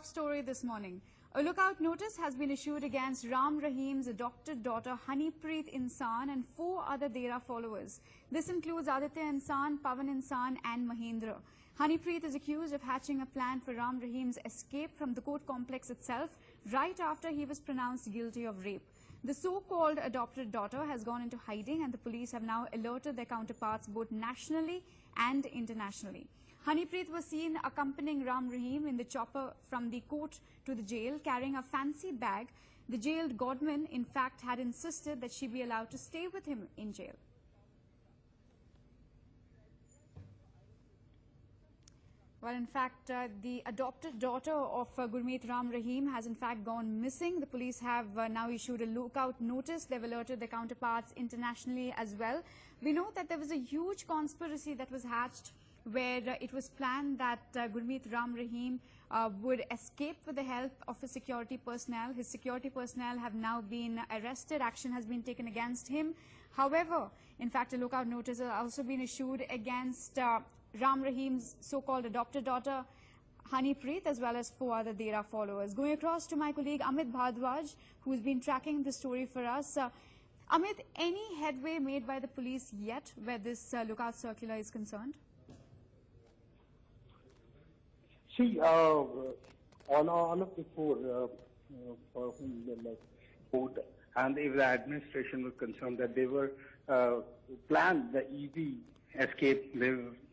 story this morning. A lookout notice has been issued against Ram Rahim's adopted daughter Honeypreet Insan and 4 other Dera followers. This includes Aditya Insan, Pawan Insan and Mahendra. Honeypreet is accused of hatching a plan for Ram Rahim's escape from the court complex itself right after he was pronounced guilty of rape. The so-called adopted daughter has gone into hiding and the police have now alerted their counterparts both nationally and internationally. Honeypreet was seen accompanying Ram Rahim in the chopper from the court to the jail, carrying a fancy bag. The jailed godman, in fact, had insisted that she be allowed to stay with him in jail. Well, in fact, the adopted daughter of Gurmeet Ram Rahim has in fact gone missing. The police have now issued a lookout notice. They've alerted their counterparts internationally as well. We know that there was a huge conspiracy that was hatched where it was planned that Gurmeet Ram Rahim would escape with the help of his security personnel. His security personnel have now been arrested. Action has been taken against him. However, in fact, a lookout notice has also been issued against Ram Rahim's so-called adopted daughter, Honeypreet, as well as 4 other Dera followers. Going across to my colleague Amit Bhardwaj, who's been tracking the story for us. Amit, any headway made by the police yet where this lookout circular is concerned? See, all of the 4 for whom the court and if the administration was concerned that they were planned the easy escape,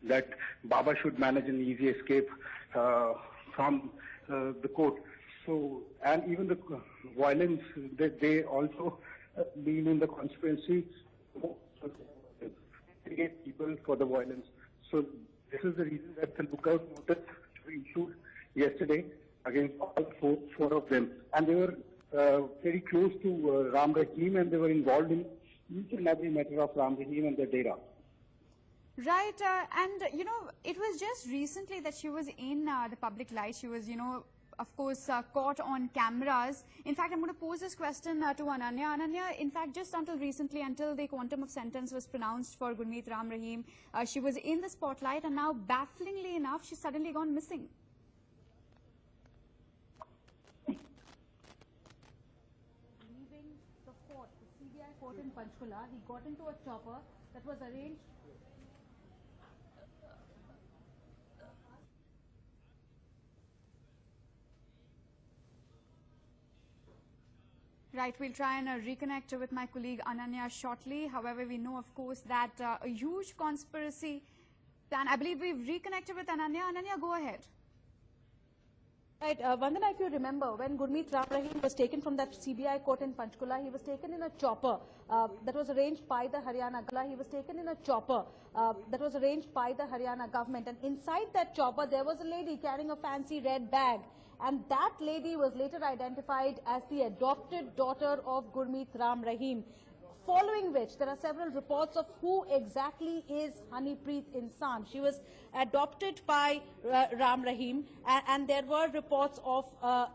that Baba should manage an easy escape from the court. So, and even the violence that they also been in the conspiracy to create people for the violence. So this is the reason that the lookout notice issued yesterday against all 4 of them, and they were very close to Ram Rahim, and they were involved in each and every matter of Ram Rahim and the Dera. Right, and you know, it was just recently that she was in the public light. She was, of course, caught on cameras. In fact, I'm going to pose this question to Ananya. Ananya, in fact, just until recently, until the quantum of sentence was pronounced for Gurmeet Ram Rahim, she was in the spotlight, and now, bafflingly enough, she's suddenly gone missing. Leaving the court, the CBI court in Panchkula, he got into a chopper that was arranged. Right, we'll try and reconnect with my colleague Ananya shortly. However, we know, of course, that a huge conspiracy plan. I believe we've reconnected with Ananya. Ananya, go ahead. Right, Vandana, if you remember, when Gurmeet Ram Rahim was taken from that CBI court in Panchkula, he was taken in a chopper that was arranged by the Haryana. He was taken in a chopper that was arranged by the Haryana government, and inside that chopper there was a lady carrying a fancy red bag. And that lady was later identified as the adopted daughter of Gurmeet Ram Rahim, following which there are several reports of who exactly is Honeypreet Insan. She was adopted by Ram Rahim, and there were reports of a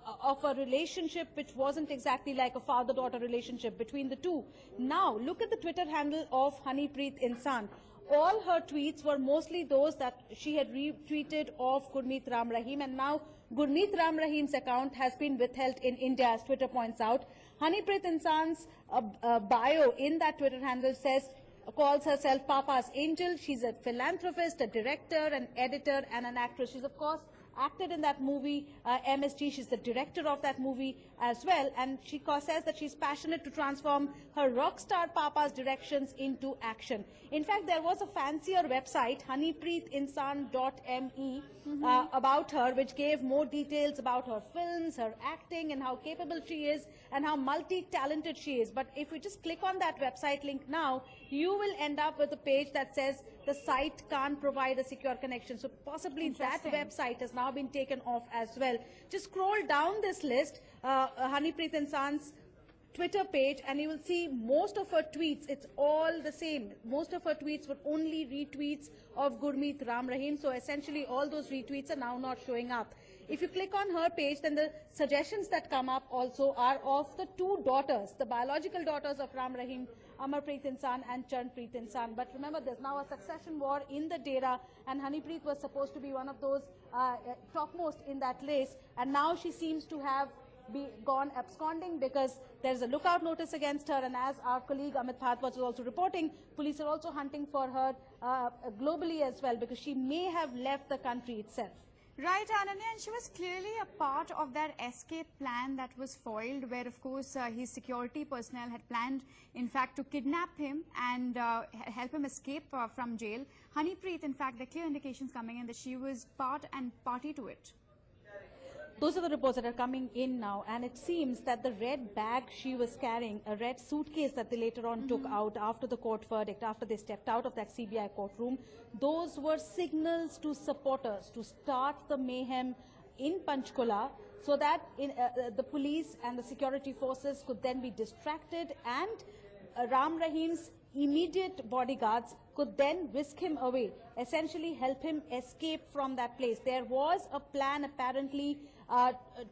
relationship which wasn't exactly like a father-daughter relationship between the two. Now, look at the Twitter handle of Honeypreet Insan. All her tweets were mostly those that she had retweeted of Gurmeet Ram Rahim, and now Gurmeet Ram Rahim's account has been withheld in India, as Twitter points out. Honeypreet Insan's bio in that Twitter handle calls herself Papa's Angel. She's a philanthropist, a director, an editor, and an actress. She's, of course, acted in that movie, MSG. She's the director of that movie as well. And she says that she's passionate to transform her rock star Papa's directions into action. In fact, there was a fancier website, honeypreetinsan.me, about her, which gave more details about her films, her acting, and how capable she is, and how multi-talented she is. But if you just click on that website link now, you will end up with a page that says the site can't provide a secure connection. So possibly that website has now been taken off as well. Just scroll down this list, Honeypreet Insan's Twitter page, and you will see most of her tweets, it's all the same. Most of her tweets were only retweets of Gurmeet Ram Rahim. So essentially all those retweets are now not showing up. If you click on her page, then the suggestions that come up also are of the 2 daughters, the biological daughters of Ram Rahim, Amarpreet Insan and Charnpreet Insan. But remember, there's now a succession war in the Dera, and Honeypreet was supposed to be one of those topmost in that race, and now she seems to have gone absconding because there's a lookout notice against her, and as our colleague Amit Bhardwaj was also reporting, police are also hunting for her globally as well, because she may have left the country itself. Right, Ananya, and she was clearly a part of that escape plan that was foiled, where, of course, his security personnel had planned, in fact, to kidnap him and help him escape from jail. Honeypreet, in fact, there are clear indications coming in that she was part and party to it. Those are the reports that are coming in now, and it seems that the red bag she was carrying, a red suitcase that they later on took out after the court verdict, after they stepped out of that CBI courtroom, those were signals to supporters to start the mayhem in Panchkula, so that the police and the security forces could then be distracted, and Ram Rahim's immediate bodyguards could then whisk him away, essentially help him escape from that place. There was a plan apparently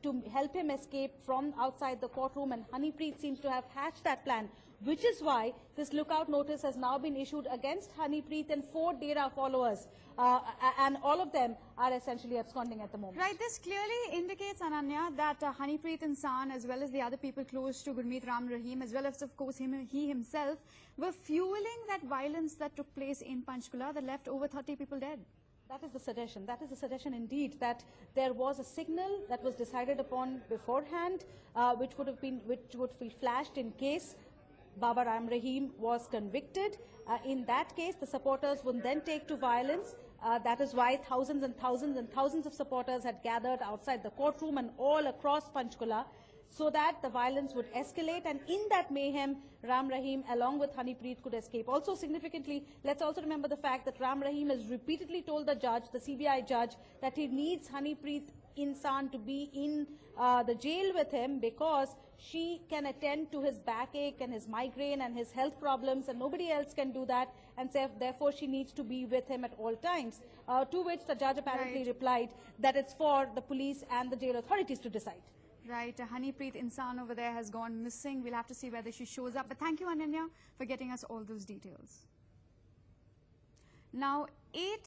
to help him escape from outside the courtroom, and Honeypreet seems to have hatched that plan, which is why this lookout notice has now been issued against Honeypreet and 4 Dera followers, and all of them are essentially absconding at the moment. Right, this clearly indicates, Ananya, that Honeypreet Insan, as well as the other people close to Gurmeet Ram Rahim, as well as, of course, he himself, were fueling that violence that took place in Panchkula that left over 30 people dead. That is the suggestion. That is the suggestion indeed, that there was a signal that was decided upon beforehand, which would be flashed in case Baba Ram Rahim was convicted. In that case, the supporters would then take to violence. That is why thousands and thousands and thousands of supporters had gathered outside the courtroom and all across Panchkula, so that the violence would escalate, and in that mayhem, Ram Rahim along with Honeypreet could escape. Also significantly, let's also remember the fact that Ram Rahim has repeatedly told the judge, the CBI judge, that he needs Honeypreet Insan to be in the jail with him, because she can attend to his backache and his migraine and his health problems, and nobody else can do that, and so therefore she needs to be with him at all times. To which the judge apparently replied that it's for the police and the jail authorities to decide. Right, Honeypreet Insan over there has gone missing. We'll have to see whether she shows up. But thank you, Ananya, for getting us all those details. Now, 8